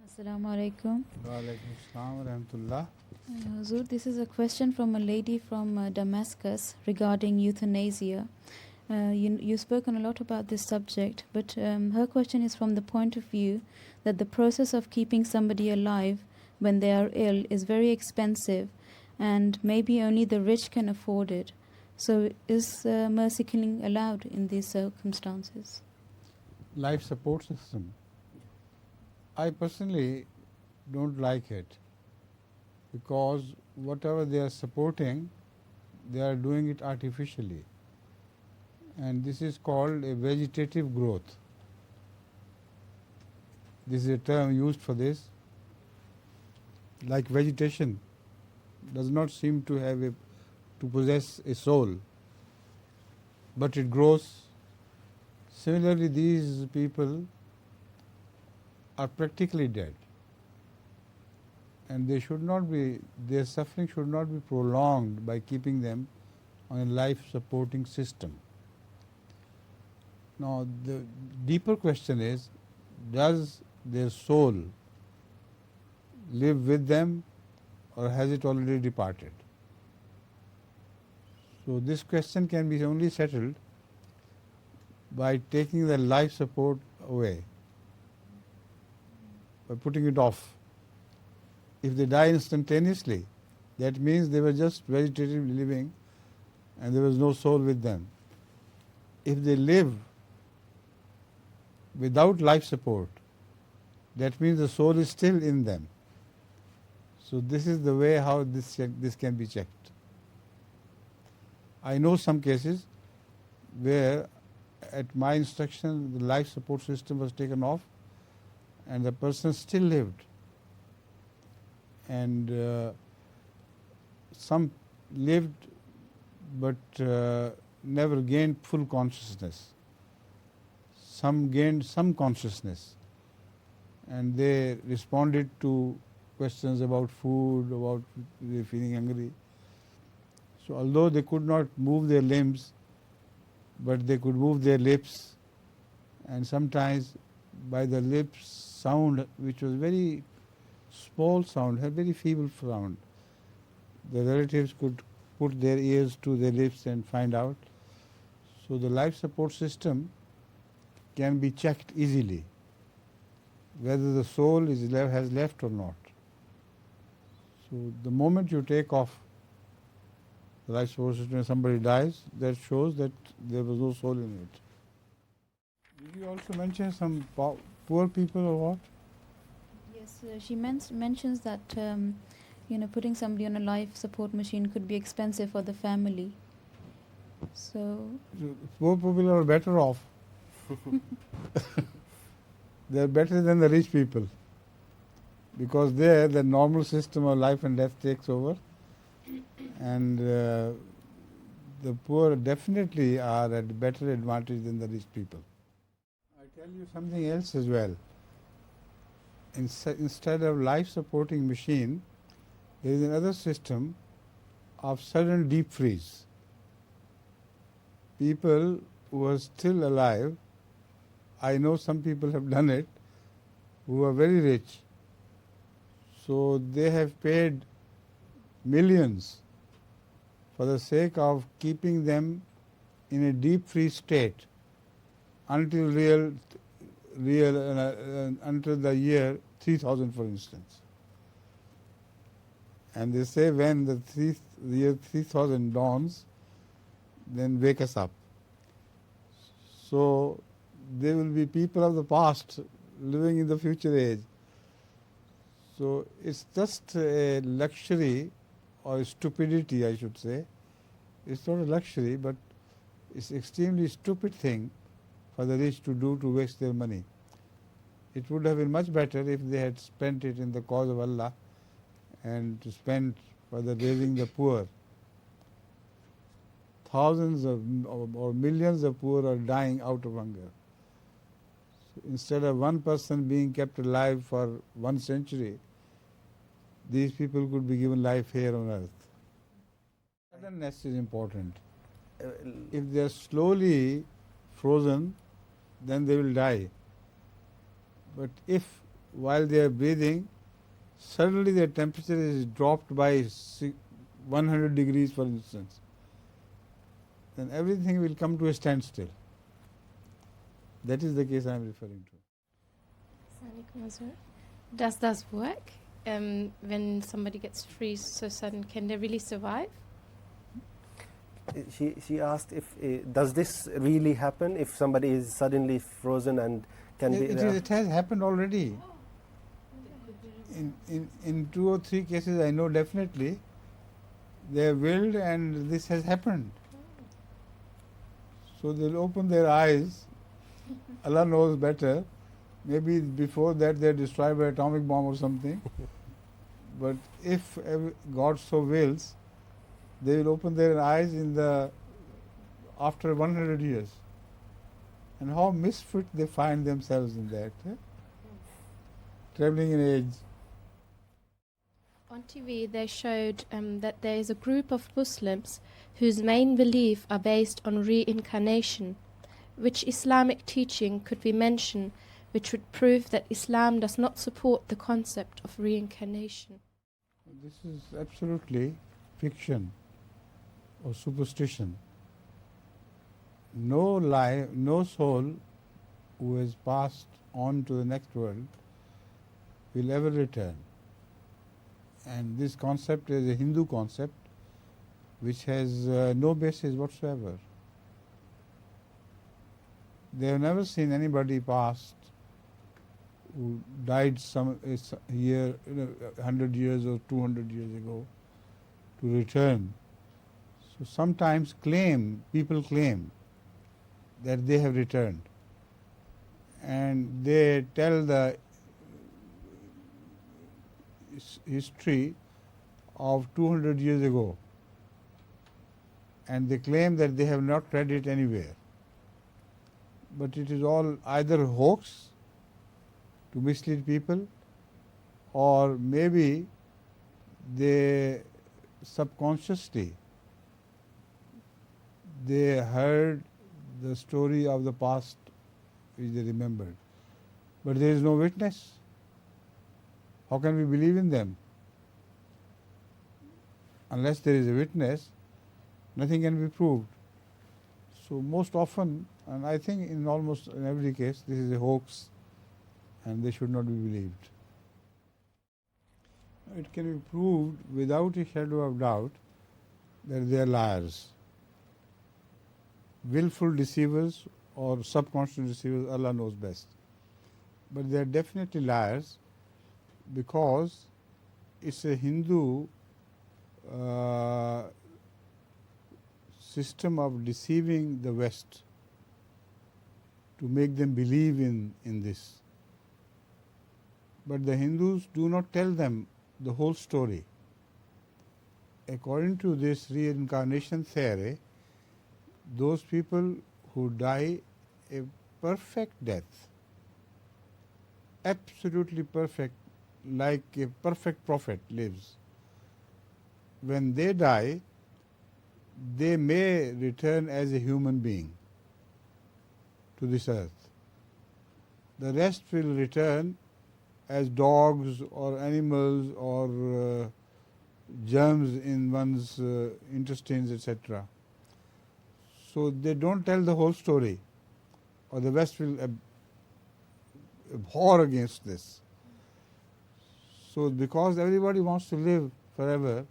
Assalamu alaikum. Wa alaikum assalam wa rahmatullah. Hazur, this is a question from a lady from Damascus regarding euthanasia. You've spoken a lot about this subject, but her question is from the point of view that the process of keeping somebody alive when they are ill is very expensive and maybe only the rich can afford it. So is mercy killing allowed in these circumstances? Life support system. I personally don't like it because whatever they are supporting, they are doing it artificially. And this is called a vegetative growth. This is a term used for this. Like vegetation does not seem to possess a soul, but it grows. Similarly, these people are practically dead, and their suffering should not be prolonged by keeping them on a life-supporting system. Now, the deeper question is, does their soul live with them or has it already departed? So this question can be only settled by taking the life support away, by putting it off. If they die instantaneously, that means they were just vegetatively living and there was no soul with them. If they live without life support, that means the soul is still in them. So this is the way how this can be checked. I know some cases where at my instruction the life support system was taken off and the person still lived. And some lived but never gained full consciousness. Some gained some consciousness and they responded to questions about food, about they feeling hungry. So although they could not move their limbs, but they could move their lips, and sometimes by the lips sound, which was very small sound, a very feeble sound, the relatives could put their ears to their lips and find out. So the life support system can be checked easily, whether the soul has left or not. So the moment you take off the life support system and somebody dies, that shows that there was no soul in it. Did you also mention some poor people or what? Yes, she mentions that putting somebody on a life support machine could be expensive for the family. So poor people are better off. They are better than the rich people because there the normal system of life and death takes over, and the poor definitely are at better advantage than the rich people. I tell you something else as well. Instead of life supporting machine, there is another system of sudden deep freeze. People who are still alive, I know some people have done it, who are very rich. So they have paid millions for the sake of keeping them in a deep freeze state until until the year 3000, for instance. And they say when the year 3000 dawns, then wake us up. So there will be people of the past living in the future age. So it's just a luxury or stupidity, I should say. It's not a luxury, but it's extremely stupid thing for the rich to do, to waste their money. It would have been much better if they had spent it in the cause of Allah and to spend for the raising the poor. Thousands or millions of poor are dying out of hunger. So instead of one person being kept alive for 1 century, these people could be given life here on earth. Suddenness is important. If they are slowly frozen, then they will die. But if while they are breathing, suddenly their temperature is dropped by 100 degrees, for instance, then everything will come to a standstill. That is the case I am referring to. Does that work? When somebody gets freeze so sudden, can they really survive? She asked if does this really happen if somebody is suddenly frozen and can be. It has happened already. In 2 or 3 cases, I know definitely they have willed and this has happened. So they'll open their eyes. Allah knows better. Maybe before that they're destroyed by atomic bomb or something. But if God so wills, they will open their eyes after 100 years. And how misfit they find themselves in that. Traveling in age. On TV, they showed that there is a group of Muslims whose main belief are based on reincarnation. Which Islamic teaching could be mentioned which would prove that Islam does not support the concept of reincarnation? This is absolutely fiction or superstition. No soul who has passed on to the next world will ever return. And this concept is a Hindu concept which has no basis whatsoever. They have never seen anybody past who died some year, 100 years or 200 years ago to return. So sometimes people claim that they have returned, and they tell the history of 200 years ago, and they claim that they have not read it anywhere. But it is all either hoax to mislead people, or maybe they subconsciously they heard the story of the past which they remembered. But there is no witness. How can we believe in them? Unless there is a witness, nothing can be proved. So most often, and I think in almost in every case, this is a hoax and they should not be believed. It can be proved without a shadow of doubt that they are liars. Willful deceivers or subconscious deceivers, Allah knows best. But they are definitely liars because it's a Hindu system of deceiving the West to make them believe in this. But the Hindus do not tell them the whole story. According to this reincarnation theory, those people who die a perfect death, absolutely perfect, like a perfect prophet lives, when they die, they may return as a human being to this earth. The rest will return as dogs or animals or germs in one's intestines, etc. So they don't tell the whole story, or the West will abhor against this. So because everybody wants to live forever,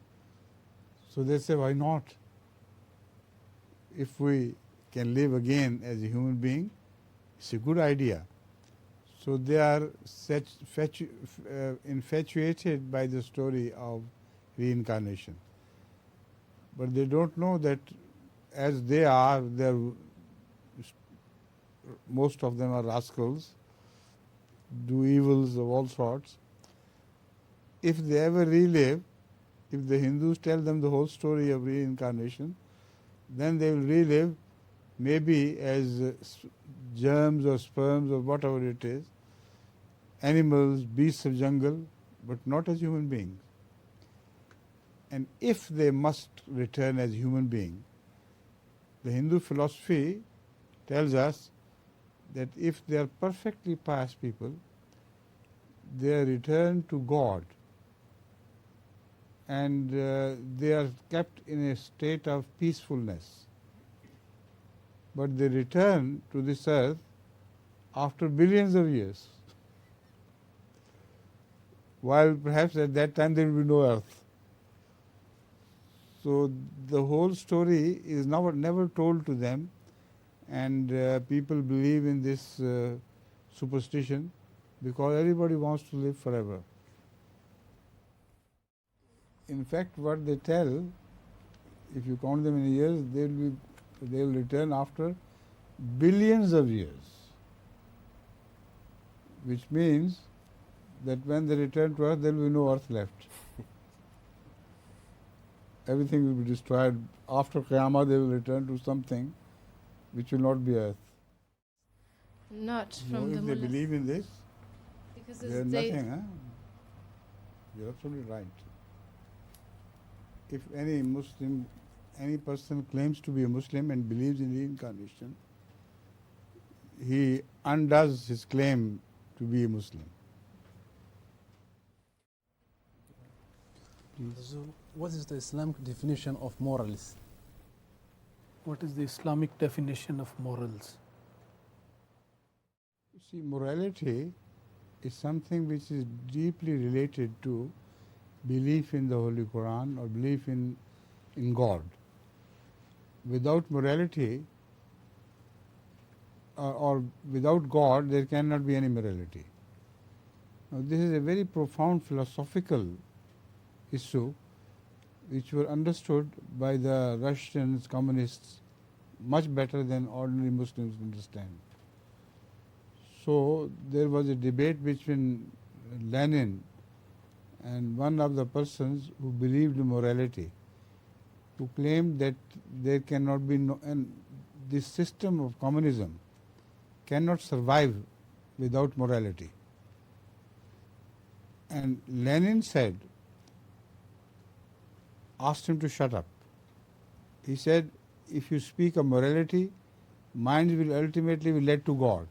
so they say, why not? If we can live again as a human being, it's a good idea. So they are infatuated by the story of reincarnation. But they don't know that as they are, most of them are rascals, do evils of all sorts. If they ever relive, if the Hindus tell them the whole story of reincarnation, then they will relive maybe as germs or sperms or whatever it is, animals, beasts of jungle, but not as human beings. And if they must return as human beings, the Hindu philosophy tells us that if they are perfectly pious people, they are returned to God, and they are kept in a state of peacefulness. But they return to this earth after billions of years, while perhaps at that time there will be no earth. So the whole story is never told to them, and people believe in this superstition because everybody wants to live forever. In fact, what they tell, if you count them in years, they will return after billions of years, which means that when they return to earth, there will be no earth left. Everything will be destroyed. After Qiyamah, they will return to something which will not be earth. Not No, from the if they mullahs. believe in this, Because there is they, nothing. You're absolutely right. If any Muslim, any person claims to be a Muslim and believes in reincarnation, he undoes his claim to be a Muslim. So, what is the Islamic definition of morals? What is the Islamic definition of morals? You see, morality is something which is deeply related to belief in the Holy Quran or belief in God. Without morality or without God, there cannot be any morality. Now, this is a very profound philosophical issue which were understood by the Russians, communists, much better than ordinary Muslims understand. So there was a debate between Lenin and one of the persons who believed in morality, who claimed that there cannot be no, and this system of communism cannot survive without morality. And Lenin asked him to shut up. He said, if you speak of morality, minds will ultimately be led to God.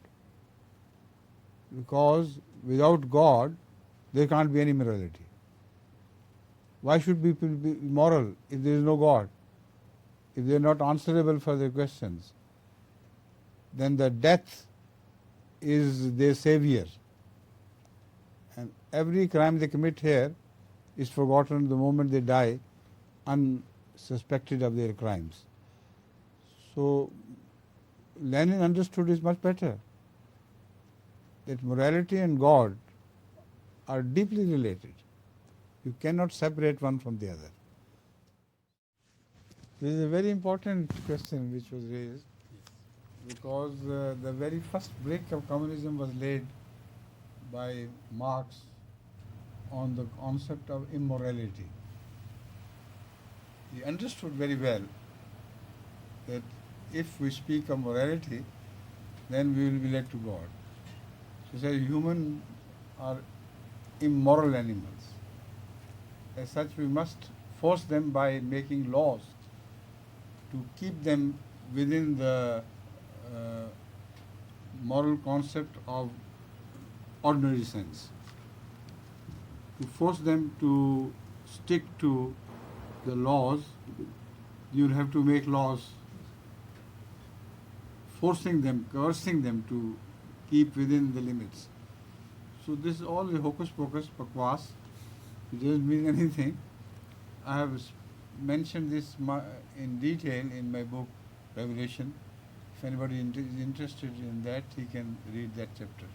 Because without God, there can't be any morality. Why should people be moral if there is no God? If they are not answerable for their questions, then the death is their savior. And every crime they commit here is forgotten the moment they die, unsuspected of their crimes. So Lenin understood this much better, that morality and God are deeply related. You cannot separate one from the other. This is a very important question which was raised, because the very first brick of communism was laid by Marx on the concept of immorality. He understood very well that if we speak of morality, then we will be led to God. So he said humans are immoral animals. As such, we must force them by making laws to keep them within the moral concept of ordinary sense, to force them to stick to the laws. You will have to make laws forcing them, coercing them to keep within the limits. So this is all the hocus pocus, bakwas. It doesn't mean anything. I have mentioned this in detail in my book, Revelation. If anybody is interested in that, he can read that chapter.